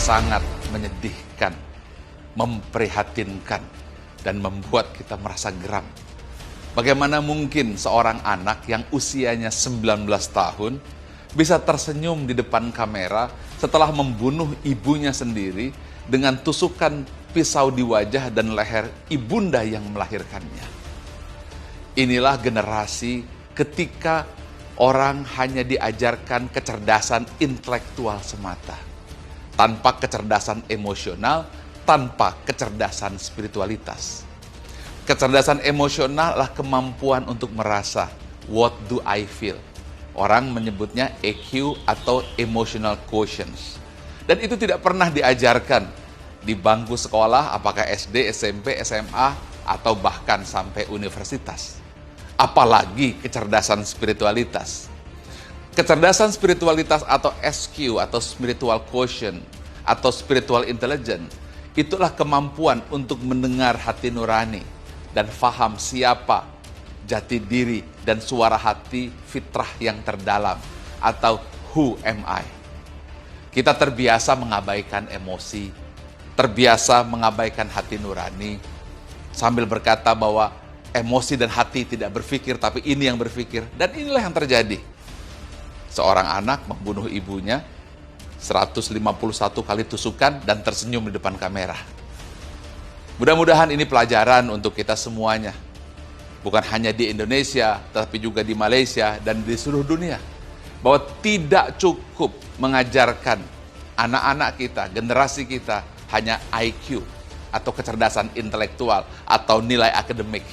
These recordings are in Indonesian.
sangat menyedihkan, memprihatinkan, dan membuat kita merasa geram. Bagaimana mungkin seorang anak yang usianya 19 tahun bisa tersenyum di depan kamera setelah membunuh ibunya sendiri dengan tusukan pisau di wajah dan leher ibunda yang melahirkannya. Inilah generasi ketika orang hanya diajarkan kecerdasan intelektual semata, tanpa kecerdasan emosional, tanpa kecerdasan spiritualitas. Kecerdasan emosional adalah kemampuan untuk merasa, what do I feel? Orang menyebutnya EQ atau emotional quotient. Dan itu tidak pernah diajarkan di bangku sekolah, apakah SD, SMP, SMA, atau bahkan sampai universitas. Apalagi kecerdasan spiritualitas. Kecerdasan spiritualitas atau SQ atau spiritual quotient atau spiritual intelligence, itulah kemampuan untuk mendengar hati nurani dan faham siapa jati diri dan suara hati fitrah yang terdalam atau who am I. Kita terbiasa mengabaikan emosi, terbiasa mengabaikan hati nurani, sambil berkata bahwa emosi dan hati tidak berpikir, tapi ini yang berpikir. Dan inilah yang terjadi. Seorang anak membunuh ibunya, 151 kali tusukan dan tersenyum di depan kamera. Mudah-mudahan ini pelajaran untuk kita semuanya. Bukan hanya di Indonesia, tetapi juga di Malaysia dan di seluruh dunia. Bahwa tidak cukup mengajarkan anak-anak kita, generasi kita, hanya IQ atau kecerdasan intelektual atau nilai akademik.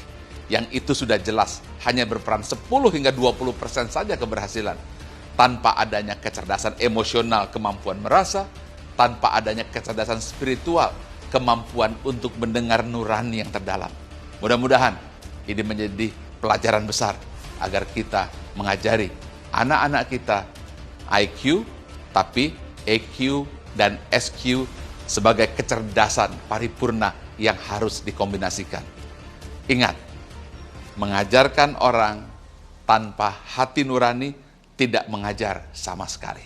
Yang itu sudah jelas, hanya berperan 10 hingga 20% saja keberhasilan. Tanpa adanya kecerdasan emosional, kemampuan merasa, tanpa adanya kecerdasan spiritual, kemampuan untuk mendengar nurani yang terdalam. Mudah-mudahan ini menjadi pelajaran besar agar kita mengajari anak-anak kita IQ, tapi EQ dan SQ sebagai kecerdasan paripurna yang harus dikombinasikan. Ingat, mengajarkan orang tanpa hati nurani tidak mengajar sama sekali.